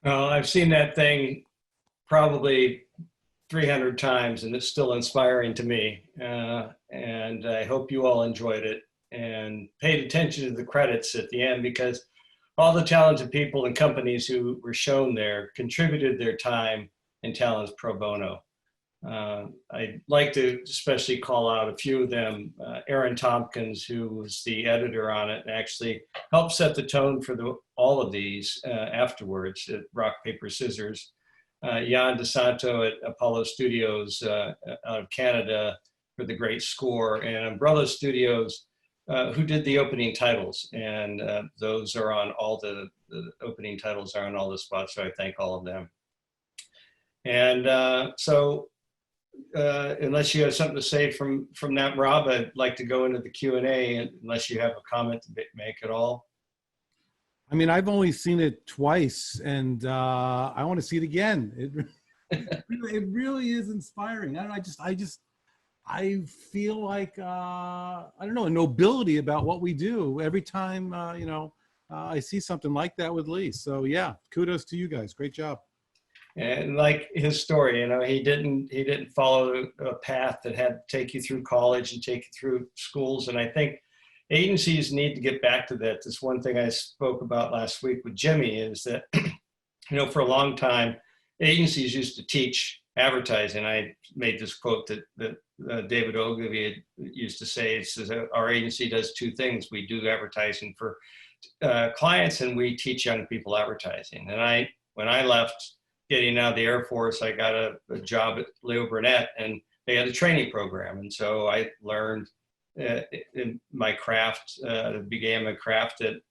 Well, I've seen that thing probably 300 times, and it's still inspiring to me. And I hope you all enjoyed it and paid attention to the credits at the end, because all the talented people and companies who were shown there contributed their time and talents pro bono. I'd like to especially call out a few of them. Aaron Tompkins, who was the editor on it, and actually helped set the tone for all of these afterwards at Rock, Paper, Scissors. Jan DeSanto at Apollo Studios out of Canada for the great score, and Umbrella Studios, who did the opening titles. And those are on all the opening titles are on all the spots, so I thank all of them. And unless you have something to say from that, Rob, I'd like to go into the Q&A, unless you have a comment to make at all. I mean, I've only seen it twice, and I want to see it again. It really is inspiring. I feel like, I don't know, a nobility about what we do every time, I see something like that with Lee. So yeah, kudos to you guys. Great job. And like his story, he didn't follow a path that had to take you through college and take you through schools. And I think agencies need to get back to that. This one thing I spoke about last week with Jimmy is that, for a long time, agencies used to teach advertising. I made this quote that David Ogilvy used to say. It says, our agency does two things. We do advertising for clients, and we teach young people advertising. And when I left, getting out of the Air Force, I got a job at Leo Burnett, and they had a training program. And so I learned in my craft, began my craft at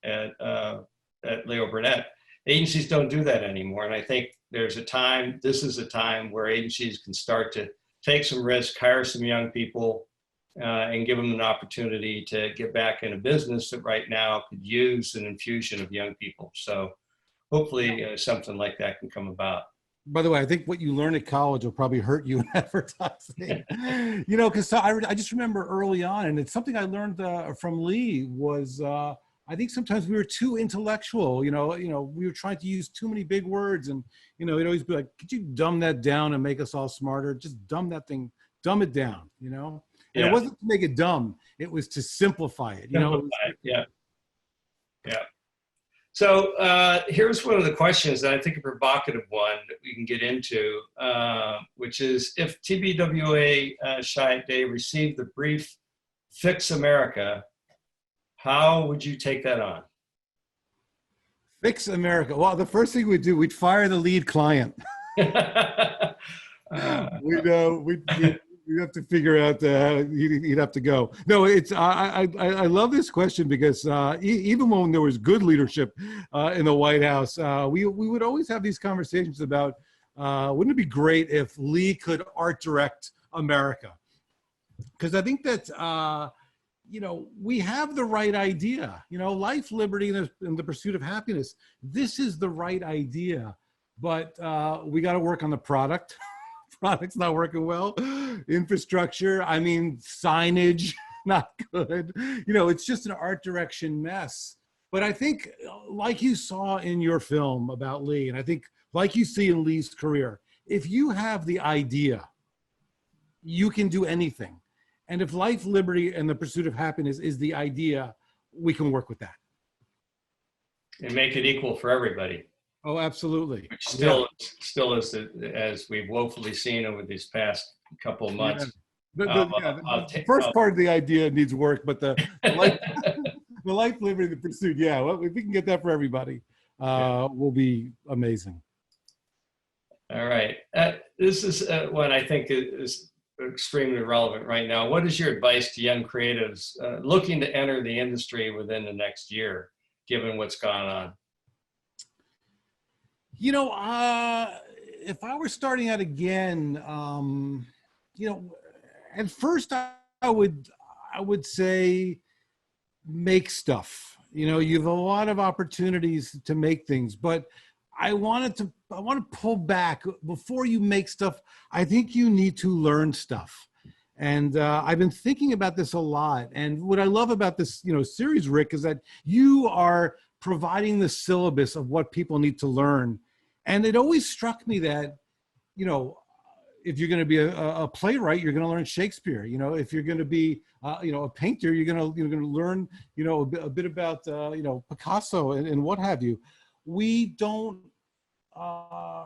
Leo Burnett. Agencies don't do that anymore. And I think this is a time where agencies can start to take some risk, hire some young people, and give them an opportunity to get back in a business that right now could use an infusion of young people. So hopefully something like that can come about. By the way, I think what you learn at college will probably hurt you in advertising. Because I just remember early on, and it's something I learned from Lee, was I think sometimes we were too intellectual. We were trying to use too many big words, and he'd always be like, "Could you dumb that down and make us all smarter? Just dumb it down." And it wasn't to make it dumb; it was to simplify it. Yeah. So here's one of the questions that I think a provocative one that we can get into, which is, if TBWA Chiat Day received the brief "Fix America," how would you take that on? Fix America. Well, the first thing we'd do, we'd fire the lead client. We'd have to figure out how he'd have to go. No, I love this question, because even when there was good leadership in the White House, we would always have these conversations about, wouldn't it be great if Lee could art direct America? Because I think that, we have the right idea. Life, liberty, and the pursuit of happiness. This is the right idea, but we got to work on the product. Product's not working well. Infrastructure, signage, not good. It's just an art direction mess. But I think, like you saw in your film about Lee, and I think like you see in Lee's career, if you have the idea, you can do anything. And if life, liberty, and the pursuit of happiness is the idea, we can work with that. And make it equal for everybody. Oh, absolutely. Which still is, as we've woefully seen over these past couple of months. Yeah. The first part of the idea needs work, but the life, liberty, the pursuit, well, if we can get that for everybody, will be amazing. All right. This is one I think is extremely relevant right now. What is your advice to young creatives looking to enter the industry within the next year, given what's gone on? If I were starting out again, at first I would say make stuff. You have a lot of opportunities to make things, but I want to pull back. Before you make stuff, I think you need to learn stuff. And I've been thinking about this a lot. And what I love about this, series, Rick, is that you are providing the syllabus of what people need to learn. And it always struck me that, you know, if you're going to be a playwright, you're going to learn Shakespeare. You know, if you're going to be, you know, a painter, you're going to learn, you know, a bit about, you know, Picasso and what have you. We don't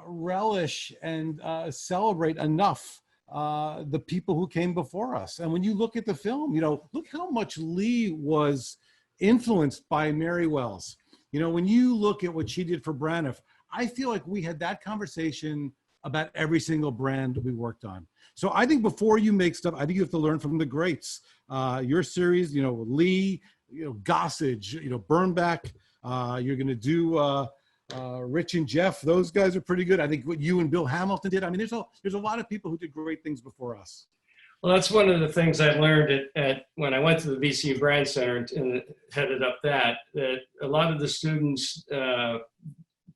relish and celebrate enough the people who came before us. And when you look at the film, you know, look how much Lee was influenced by Mary Wells. You know, when you look at what she did for Braniff, I feel like we had that conversation about every single brand we worked on. So I think before you make stuff, I think you have to learn from the greats. Your series, you know, Lee, you know, Gossage, you know, Bernbach, you're going to do Rich and Jeff. Those guys are pretty good. I think what you and Bill Hamilton did. I mean, there's a lot of people who did great things before us. Well, that's one of the things I learned at when I went to the VCU Brandcenter and headed up that a lot of the students,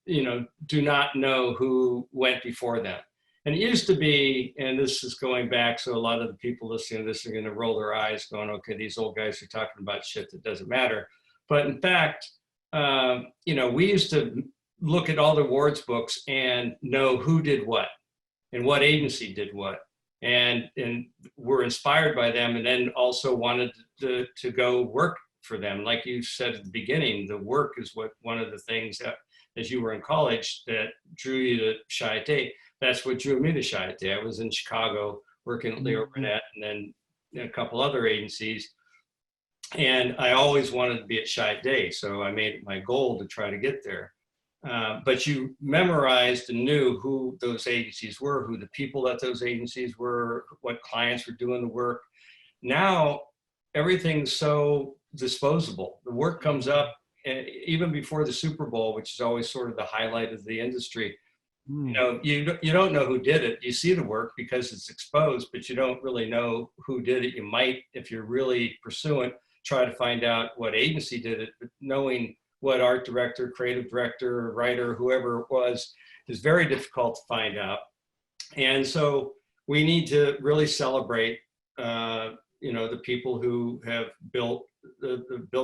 you know, do not know who went before them. And it used to be, and this is going back, so a lot of the people listening to this are going to roll their eyes going, okay, these old guys are talking about shit that doesn't matter. But in fact, you know, we used to look at all the awards books and know who did what and what agency did what. And were inspired by them, and then also wanted to go work for them. Like you said at the beginning, the work is what one of the things that, as you were in college, that drew you to Chiat. That's what drew me to Chiat. I was in Chicago working at Leo Burnett and then a couple other agencies. And I always wanted to be at Chiat. So I made it my goal to try to get there. But you memorized and knew who those agencies were, who the people at those agencies were, what clients were doing the work. Now, everything's so disposable. The work comes up, and even before the Super Bowl, which is always sort of the highlight of the industry. You know, you don't know who did it. You see the work because it's exposed, but you don't really know who did it. You might, if you're really pursuant, try to find out what agency did it, but knowing what art director, creative director, writer, whoever it was, is very difficult to find out. And so we need to really celebrate, you know, the people who have built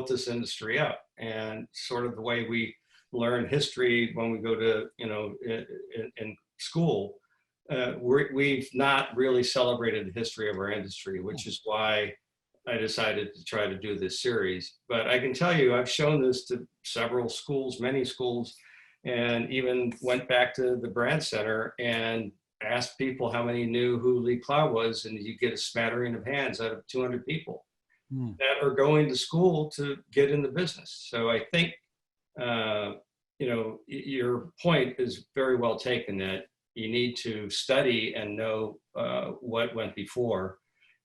this industry up, and sort of the way we learn history when we go to, you know, in school. We've not really celebrated the history of our industry, which is why I decided to try to do this series. But I can tell you, I've shown this to several schools, many schools, and even went back to the Brandcenter and asked people how many knew who Lee Clow was, and you get a smattering of hands out of 200 people that are going to school to get in the business. So I think, you know, your point is very well taken, that you need to study and know what went before,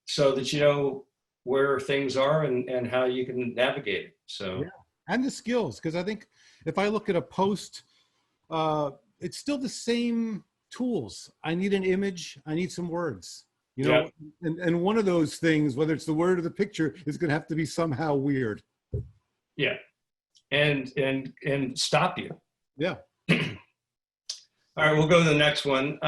so that you know where things are and how you can navigate it. So, yeah. And the skills, because I think if I look at a post, it's still the same tools. I need an image, I need some words, you know, and one of those things, whether it's the word or the picture, is going to have to be somehow weird. Yeah. And stop you. Yeah. All right, we'll go to the next one.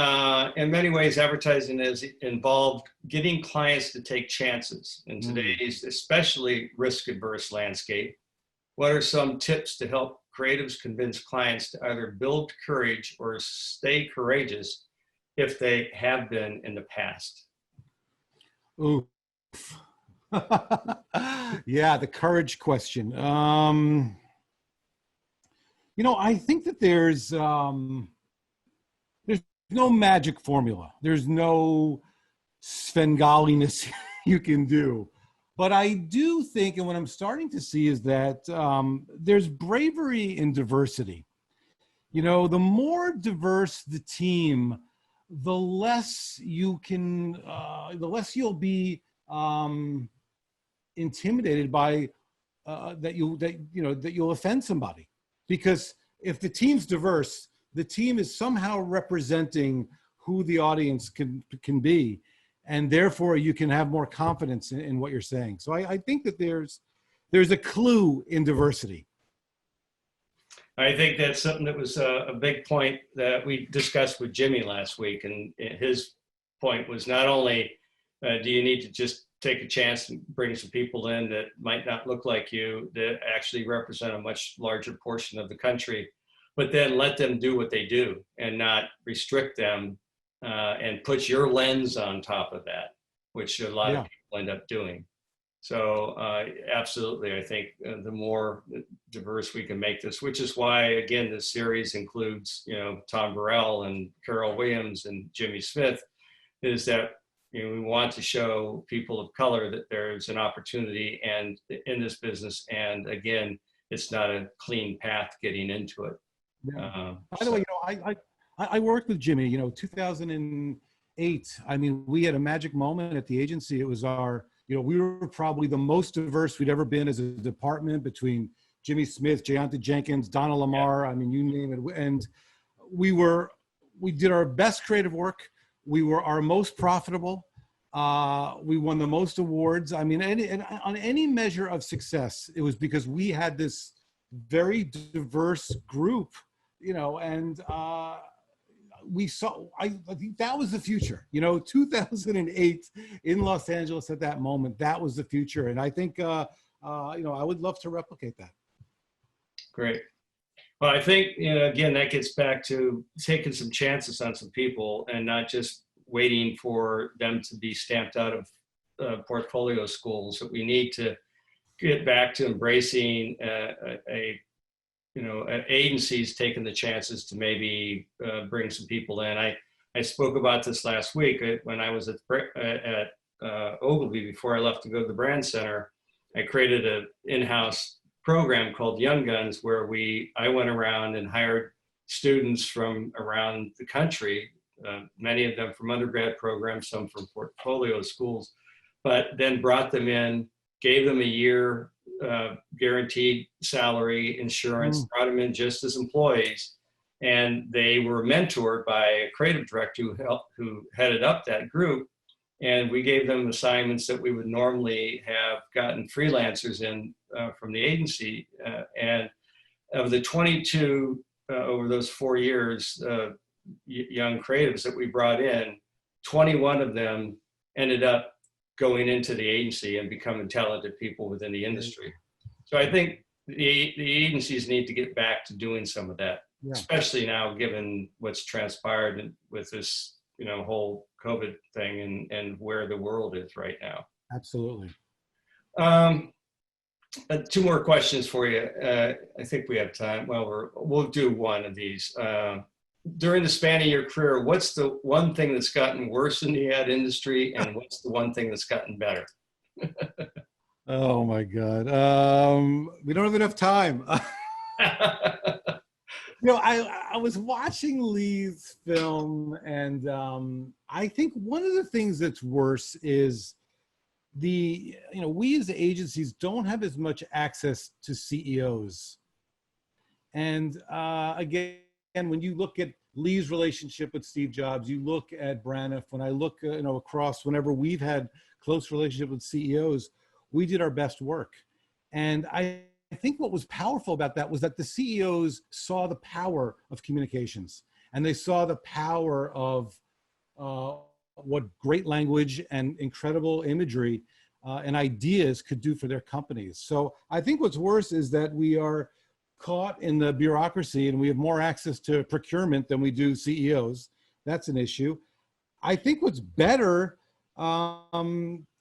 In many ways, advertising has involved getting clients to take chances in today's especially risk-averse landscape. What are some tips to help creatives convince clients to either build courage or stay courageous if they have been in the past? Ooh. Yeah, the courage question. You know, I think that there's no magic formula. There's no Svengaliness you can do. But I do think, and what I'm starting to see is that there's bravery in diversity. You know, the more diverse the team, the less you can, the less you'll be intimidated by that you'll offend somebody. Because if the team's diverse, the team is somehow representing who the audience can be, and therefore you can have more confidence in what you're saying. So I think that there's a clue in diversity. I think that's something that was a big point that we discussed with Jimmy last week, and his point was not only do you need to just take a chance and bring some people in that might not look like you, that actually represent a much larger portion of the country, but then let them do what they do and not restrict them, and put your lens on top of that, which a lot of Yeah. people end up doing. So absolutely, I think the more diverse we can make this, which is why, again, this series includes, Tom Burrell and Carol Williams and Jimmy Smith, is that we want to show people of color that there's an opportunity and in this business, and again, it's not a clean path getting into it. Yeah. By the way, I worked with Jimmy, 2008. I mean, we had a magic moment at the agency. It was we were probably the most diverse we'd ever been as a department, between Jimmy Smith, Jayanta Jenkins, Donna Lamar. I mean, you name it. And we did our best creative work. We were our most profitable. We won the most awards. I mean, on any measure of success, it was because we had this very diverse group, and we saw, I think that was the future, 2008 in Los Angeles at that moment, that was the future. And I think, I would love to replicate that. Great. Well, I think, again, that gets back to taking some chances on some people and not just waiting for them to be stamped out of portfolio schools. That we need to get back to embracing agencies taking the chances to maybe bring some people in. I spoke about this last week when I was at Ogilvy before I left to go to the Brandcenter. I created an in-house program called Young Guns, where I went around and hired students from around the country, many of them from undergrad programs, some from portfolio schools, but then brought them in, gave them a year guaranteed salary, insurance, brought them in just as employees. And they were mentored by a creative director who headed up that group. And we gave them assignments that we would normally have gotten freelancers in from the agency. And of the 22 over those 4 years, young creatives that we brought in, 21 of them ended up going into the agency and becoming talented people within the industry. So I think the agencies need to get back to doing some of that, especially now, given what's transpired with this, whole COVID thing and where the world is right now. Absolutely. 2 more questions for you. I think we have time. Well, we'll do one of these. During the span of your career, what's the one thing that's gotten worse in the ad industry, and what's the one thing that's gotten better? Oh my God. We don't have enough time. I was watching Lee's film, and I think one of the things that's worse is we as agencies don't have as much access to CEOs. And again, when you look at Lee's relationship with Steve Jobs, you look at Braniff, when I look across, whenever we've had close relationship with CEOs, we did our best work. And I think what was powerful about that was that the CEOs saw the power of communications, and they saw the power of what great language and incredible imagery and ideas could do for their companies. So I think what's worse is that we are caught in the bureaucracy, and we have more access to procurement than we do CEOs. That's an issue. I think what's better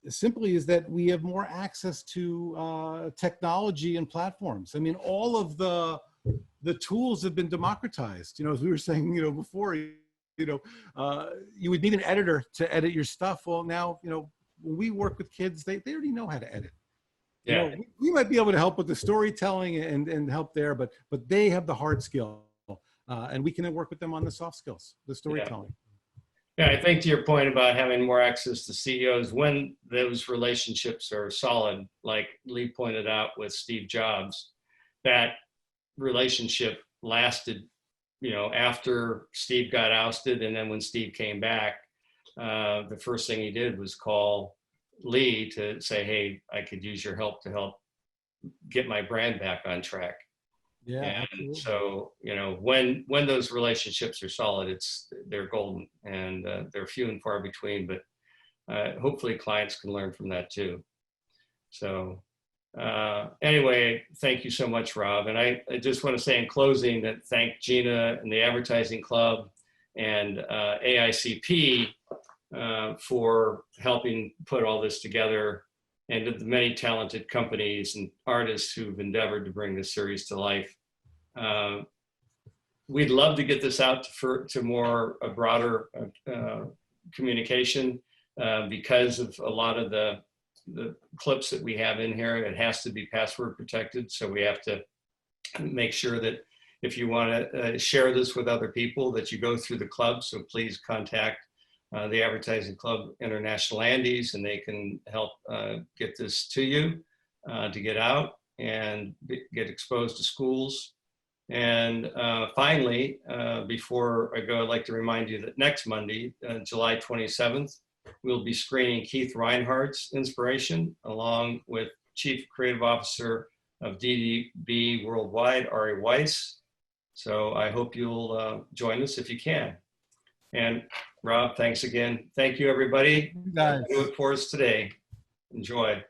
simply is that we have more access to technology and platforms. I mean, all of the tools have been democratized. As we were saying, before, you would need an editor to edit your stuff. Well, now, when we work with kids, they already know how to edit. Yeah. We might be able to help with the storytelling and help there, but they have the hard skill, and we can then work with them on the soft skills, the storytelling. Yeah, I think to your point about having more access to CEOs, when those relationships are solid, like Lee pointed out with Steve Jobs, that relationship lasted, after Steve got ousted, and then when Steve came back, the first thing he did was call Lee to say, hey, I could use your help to help get my brand back on track. Yeah. And absolutely. so, when those relationships are solid, they're golden, and they're few and far between, but hopefully clients can learn from that too. So Anyway, thank you so much, Rob. And I just want to say in closing that thank Gina and the Advertising Club and AICP for helping put all this together, and to the many talented companies and artists who've endeavored to bring this series to life. We'd love to get this out to more a broader communication because of a lot of the clips that we have in here. It has to be password protected, so we have to make sure that if you want to share this with other people, that you go through the club. So please contact the Advertising Club International Andes, and they can help get this to you to get out and get exposed to schools. And finally, before I go, I'd like to remind you that next Monday, July 27th, we'll be screening Keith Reinhardt's Inspiration, along with Chief Creative Officer of DDB Worldwide, Ari Weiss. So I hope you'll join us if you can. And Rob, thanks again. Thank you, everybody. Guys. Do it for us today. Enjoy.